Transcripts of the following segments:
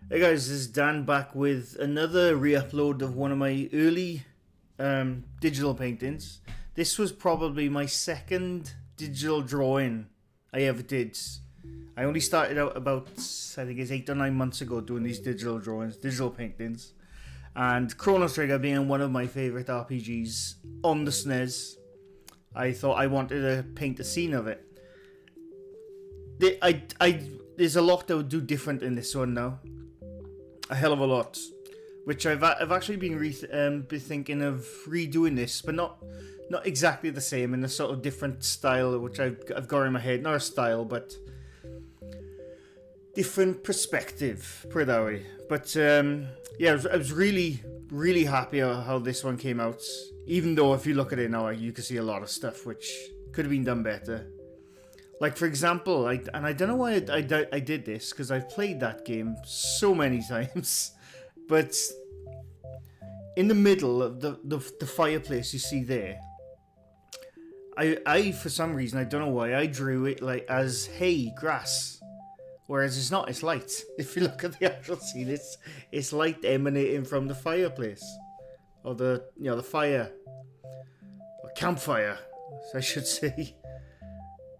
Hey guys, this is Dan back with another re-upload of one of my early digital paintings. This was probably my second digital drawing I ever did. I only started out about, I think it's 8 or 9 months ago doing these digital drawings, digital paintings. And Chrono being one of my favourite RPGs on the SNES, I thought I wanted to paint a scene of it. There's a lot I would do different in this one now. A hell of a lot, which I've actually been thinking of redoing this, but not exactly the same, in a sort of different style, which I've got in my head. Not a style, but different perspective, put it that way. But yeah, I was really happy how this one came out. Even though if you look at it now, you can see a lot of stuff which could have been done better. Like, for example, I don't know why I did this, because I've played that game so many times, but in the middle of the fireplace you see there, I for some reason, I don't know why, I drew it like as hay, grass, whereas it's not, it's light. If you look at the actual scene, it's light emanating from the fireplace, or the fire, or campfire, I should say.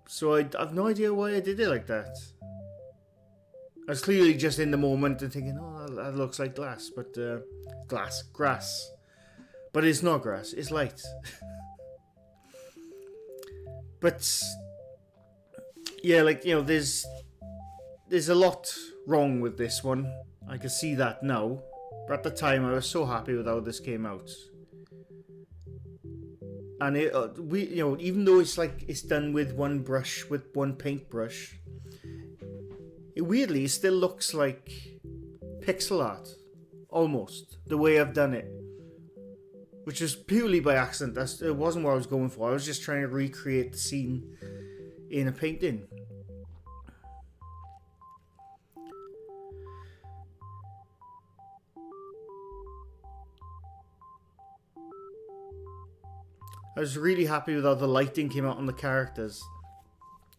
So I've no idea why I did it like that. I was clearly just in the moment and thinking, oh, that looks like glass, but grass. But it's not grass, it's light. But yeah, like, there's a lot wrong with this one. I can see that now. But at the time, I was so happy with how this came out. And even though it's done with one brush, with one paintbrush, it still looks like pixel art, almost, the way I've done it. Which is purely by accident. It wasn't what I was going for. I was just trying to recreate the scene in a painting. I was really happy with how the lighting came out on the characters.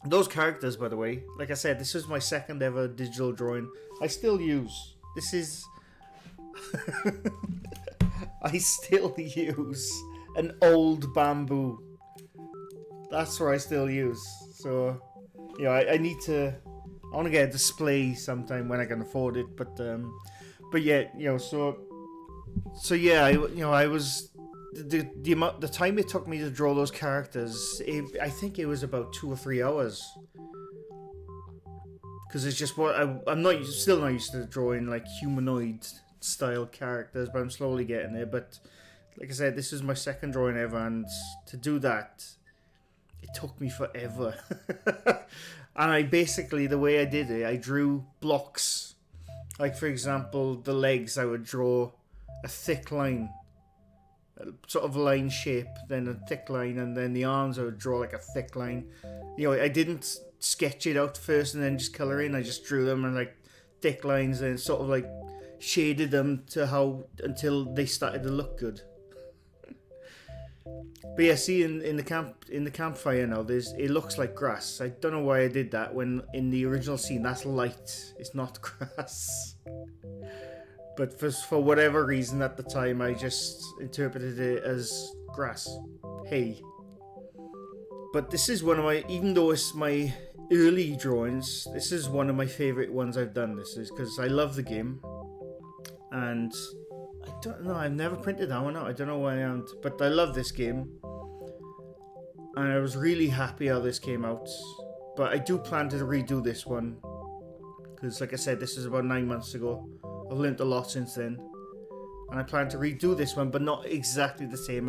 Those characters, by the way, like I said, this was my second ever digital drawing. I still use. This is... I still use an old bamboo. That's what I still use. So, I need to... I want to get a display sometime when I can afford it. But yeah, so yeah, I was... The time it took me to draw those characters, I think it was about 2 or 3 hours. Because it's just what I'm still not used to drawing like humanoid style characters, but I'm slowly getting there. But like I said, this is my second drawing ever, and to do that, it took me forever. And the way I did it, I drew blocks. Like, for example, the legs, I would draw a thick line. Sort of line shape, then a thick line, and then the arms I would draw like a thick line. I didn't sketch it out first and then just colour in. I just drew them and like thick lines and sort of like shaded them until they started to look good. But yeah, see in the campfire now, it looks like grass. I don't know why I did that when in the original scene that's light. It's not grass. But for whatever reason at the time, I just interpreted it as grass, hay. But this is one of my, even though it's my early drawings, this is one of my favourite ones I've done. This is because I love the game. And I don't know, I've never printed that one out. I don't know why I haven't. But I love this game. And I was really happy how this came out. But I do plan to redo this one. Because like I said, this is about 9 months ago. I've learnt a lot since then, and I plan to redo this one, but not exactly the same.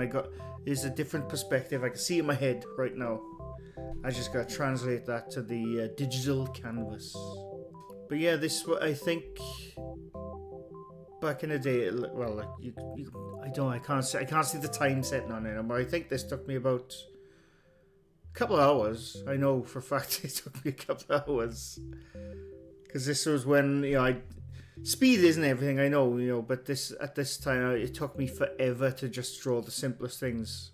There's a different perspective. I can see it in my head right now. I just got to translate that to the digital canvas. But yeah, I think back in the day, well, like I can't see the time setting on it, but I think this took me about a couple of hours. I know for a fact it took me a couple of hours, because this was when speed isn't everything, I know, but at this time, it took me forever to just draw the simplest things.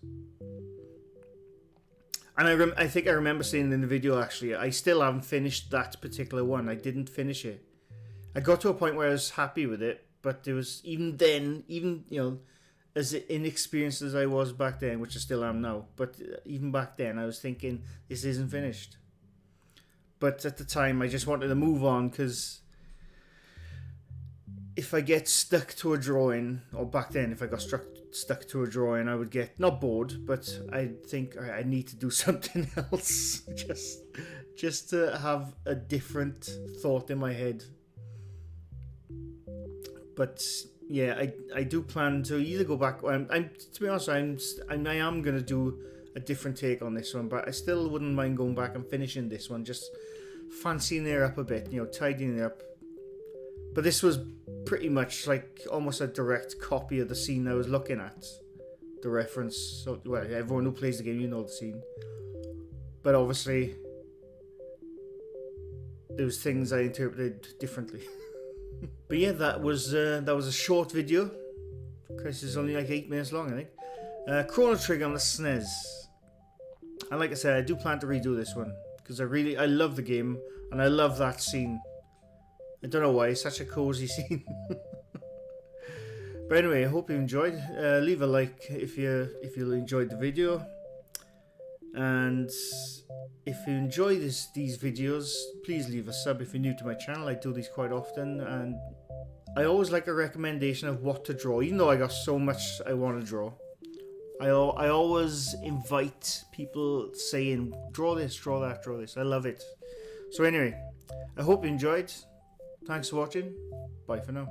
And I think I remember saying in the video, actually, I still haven't finished that particular one. I didn't finish it. I got to a point where I was happy with it, but there was, even then, even, you know, as inexperienced as I was back then, which I still am now, but even back then I was thinking, this isn't finished. But at the time I just wanted to move on, because if I get stuck to a drawing, or back then if I got stuck to a drawing, I would get, not bored, but I'd think, I need to do something else, just to have a different thought in my head. But yeah, I do plan to either go back. I'm to be honest, I am gonna do a different take on this one, but I still wouldn't mind going back and finishing this one, just fancying it up a bit, you know, tidying it up. But this was pretty much like almost a direct copy of the scene I was looking at, the reference. So, well, everyone who plays the game, you know the scene. But obviously, there was things I interpreted differently. But yeah, that was a short video. Because it's only like 8 minutes long, I think. Chrono Trigger on the SNES. And like I said, I do plan to redo this one, because I love the game, and I love that scene. I don't know why, it's such a cozy scene. But anyway, I hope you enjoyed. Leave a like if you enjoyed the video. And if you enjoy these videos, please leave a sub if you're new to my channel. I do these quite often, and I always like a recommendation of what to draw, even though I got so much I want to draw. I always invite people saying, draw this, draw that, draw this. I love it. So anyway, I hope you enjoyed. Thanks for watching. Bye for now.